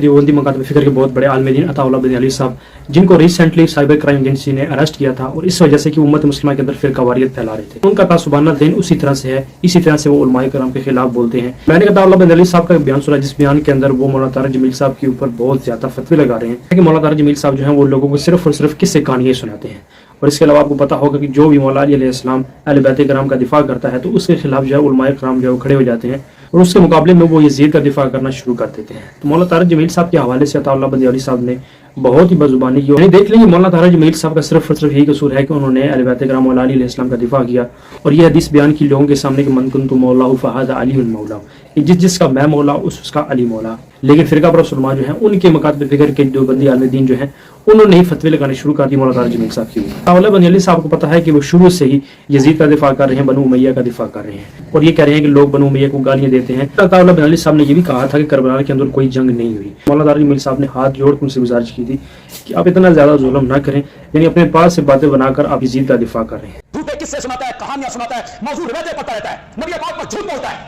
देवबंदी मकातब फिक्र के बहुत बड़े आलम दीन अताउल्लाह बिन अली साहब, जिनको रिसेंटली साइबर क्राइम एजेंसी ने अरेस्ट किया था और इस वजह से कि उम्मत मुस्लिमा के अंदर फिरकावारियत फैला रहे थे। उनका तासुबाना दिन उसी तरह से है, इसी तरह से वो उलमाए कराम के खिलाफ बोलते हैं। मैंने अताउल्लाह बिन अली साहब का बयान सुना, जिस बयान के अंदर वो मौलाना तारिक जमील साहब के ऊपर बहुत ज्यादा फतवे लगा रहे हैं कि मौलाना तारिक जमील साहब जो है वो लोगों को सिर्फ और सिर्फ किस्से कहानियां सुनाते हैं। और इसके अलावा आपको पता होगा कि जो भी मौला अली अलैहिस्सलाम अहले बैत कराम का दिफा करता है तो उसके खिलाफ जो है उलमाए कराम जो है वो खड़े हो जाते हैं और उसके मुकाबले में वो यजीद का दिफा करना शुरू कर देते हैं। तो मौलाना तारिक जमील साहब के हवाले से अताउल्लाह बिन अली साहब ने बहुत ही बजुबानी की और देख लीजिए मौलाना तारिक जमील साहब का सिर्फ और सिर्फ यही कसूर है कि उन्होंने अहले बैत कराम मौला अली अलैहिस्सलाम का दिफा किया और ये हदीस बयान की लोगों के सामने कि मन कुन्तु मौला फहादा अली मौला, जिसका मैं मौला उसका अली मौला। लेकिन फिरका परस्त उलमा जो है उनके मकातब फिक्र के देवबंदी आलिम दीन जो है उन्होंने ही फतवे लगाने शुरू कर दिए मौलाना तारिक जमील साहब के ऊपर। अताउल्लाह बिन अली साहब को पता है कि वो शुरू से ही यजीद का दिफा कर रहे हैं, बनु उमैया का दिफा कर रहे हैं और ये कह रहे हैं कि लोग बनु उमैया को गालियां देते हैं। अताउल्लाह बिन अली साहब ने ये भी कहा था कि करबला के अंदर कोई जंग नहीं हुई। मौलाना तारिक जमील साहब ने हाथ जोड़ कर उनसे गुजारिश की थी कि आप इतना ज्यादा जुल्म ना करें, यानी अपने पास से बातें बनाकर आप यजीद का दिफा कर रहे हैं। झूठे किस्से सुनाता है, कहानियां सुनाता है, मौजूद रिवायतें पढ़ता रहता है, नबी पाक पर झूठ बोलता है।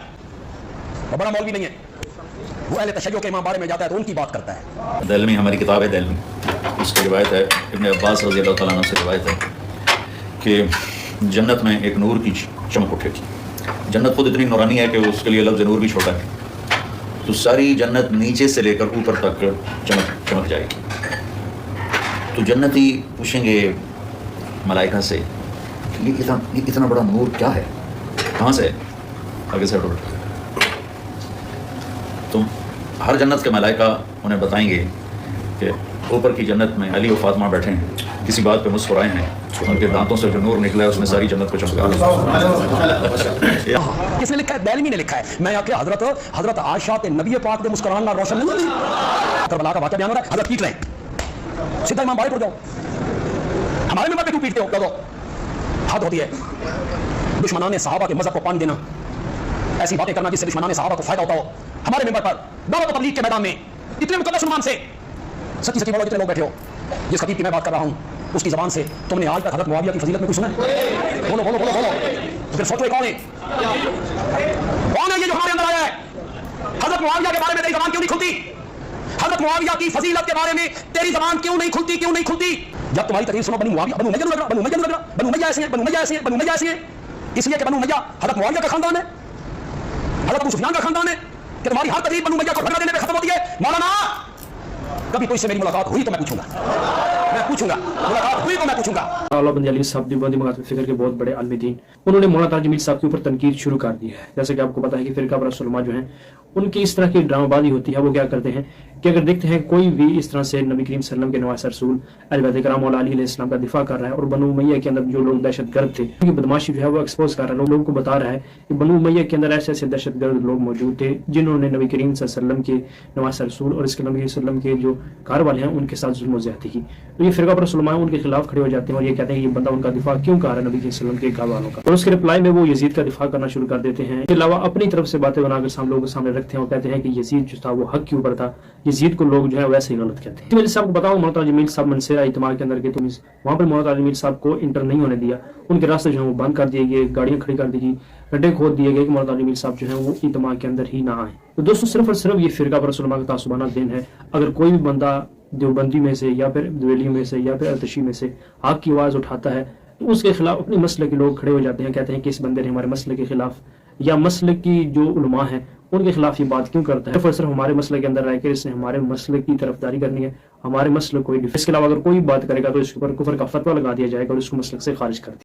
वो बड़ा मौलवी नहीं है, वो अहले तशय्युअ के इमाम बारे में जाता है तो उनकी बात करता है। दलमी हमारी किताब है दलमी, उसकी रिवायत है इब्न अब्बास रज़ी अल्लाह तआला अन्हु से रिवायत है कि जन्नत में एक नूर की चमक उठेगी। जन्नत खुद इतनी नूरानी है कि उसके लिए लफ्ज़ नूर भी छोटा है, तो सारी जन्नत नीचे से लेकर ऊपर तक चमक जाएगी। तो जन्नती पूछेंगे मलाइका से ये इतना बड़ा नूर क्या है, कहाँ से आगे से हटो। तो हर जन्नत के मलाइका उन्हें बताएंगे कि ऊपर की जन्नत में अली और फातिमा बैठे हैं, किसी बात पे मुस्कुराए हैं, उनके दांतों से जो नूर निकला है उसने सारी जन्नत को चमका। किसने लिखा है? दैलमी ने लिखा है। मैं आके हजरत आयशा के नबी पाक के मुस्कुराना रोशन नहीं होती। करबला का वाक़या बयान हो रहा है, हजरत पीट रहे हैं, सीधा इमाम बाहर पड़ जाओ, हमारे में क्यों पीटते हो? कह दो हद होती है। दुश्मनाने सहाबा के मज़हब को पानी देना, ऐसी बातें करना जिससे दुश्मनाने सहाबा को फायदा होता हो। हमारे मेंबर पर दावत तबलीग के मैदान में इतने मुकद्दस उन्वान से सच्ची सच्ची बोलो, जितने लोग बैठे हो, जिस खतीब की मैं बात कर रहा हूँ उसकी ज़बान से तुमने आज तक हज़रत मुआविया की फजीलत में कुछ सुना है? बोलो बोलो बोलो बोलो। तो फिर सोचो कौन है? कौन है ये जो हमारे अंदर आया है? हज़रत मुआविया के बारे में तेरी ज़बान क्यों नहीं खुलती? हज़रत मुआविया की फजीलत के बारे में तेरी ज़बान क्यों नहीं खुलती? क्यों नहीं खुलती? जब तुम्हारी तकरीर सुनो बनु मुआविया, बनु उमैया लग रहा, बनु उमैया लग रहा, बनु उमैया ऐसे हैं, बनु उमैया ऐसे हैं, बनु उमैया ऐसे हैं, इसलिए कि बनु उमैया हज़रत मुआविया का खानदान है, हज़रत अबू सुफियान का खानदान है, कि तुम्हारी हर तकलीफ बनु उमैया को ठुकरा देने पे खत्म होती है। मौलाना कभी कोई से मेरी मुलाकात हुई तो मैं पूछूंगा, मुलाकात हुई तो मैं पूछूंगा। अताउल्लाह बिन अली साहब देवबंदी मकातब फिक्र के बहुत बड़े आलिम दीन, उन्होंने मौलाना तारिक जमील साहब के ऊपर तनकीद शुरू कर दी है। जैसे कि आपको पता है कि फिरका परस्त उलमा जो हैं उनकी इस तरह की ड्रामाबाजी होती है। वो क्या करते हैं कि अगर देखते हैं कोई भी इस तरह से नबी करीम सल्लल्लाहु अलैहि वसल्लम के नवासे रसूल अहले बैत कराम मौला अली अलैहिस्सलाम का दिफा कर रहा है और बनु उमैया के अंदर जो लोग दहशतगर्द थे उनकी बदमाशी जो है वो एक्सपोज कर रहा है, लोगों को बता रहा है कि बनु उमैया के अंदर ऐसे ऐसे दहशतगर्द लोग मौजूद थे जिन्होंने नबी करीम सल्लल्लाहु अलैहि वसल्लम के नवासे रसूल और इसके नबी वसल्लम के जो घर वाले हैं उनके साथ जुल्म व ज़्यादती की। तो ये फिरका परस्त उलमा उनके खिलाफ खड़े हो जाते हैं और ये कहते हैं कि ये बंदा उनका दिफा क्यों कर रहा है नबी करीम सल्लल्लाहु अलैहि वसल्लम के घर वालों का, और उसके रिप्लाई में वो यजीद का दिफा करना शुरू कर देते हैं। इसके अलावा अपनी तरफ से बातें बनाकर हम लोगों के सामने रखते हैं और कहते हैं कि यजीद जो था वो हक के ऊपर था, यजीद को लोग जो है वैसे ही गलत कहते हैं। वजह से आपको बताऊं मौलाना तारिक जमील साहब मनसेरा इज्तिमा के अंदर के तुम वहाँ पर मौलाना तारिक जमील साहब को इंटर नहीं होने दिया, उनके रास्ते जो है वो बंद कर दिए गए, गाड़ियां खड़ी कर दी गई, गड्ढे खोद दिए गए कि मौलाना तारिक जमील साहब जो है वो इज्तिमा के अंदर ही ना आए। तो दोस्तों सिर्फ और सिर्फ ये फिरका परस्त उलमा का तासुबाना दिन है। अगर कोई भी बंदा देवबंदी में से या फिर दवेली में से या फिर अरतशी में से हक की आवाज़ उठाता है तो उसके खिलाफ अपने मसले के लोग खड़े हो जाते हैं, कहते हैं कि इस बंदे ने हमारे मसले के खिलाफ या मसले की जो उलमा है उनके खिलाफ ये बात क्यों करता है, सिर्फ हमारे मसले के अंदर रहकर इसने हमारे मसले की तरफदारी करनी है, हमारे मसले कोई। इसके अलावा अगर कोई बात करेगा तो इसके ऊपर कुफर का फतवा लगा दिया जाएगा और इसको मसलक से खारिज कर दिया।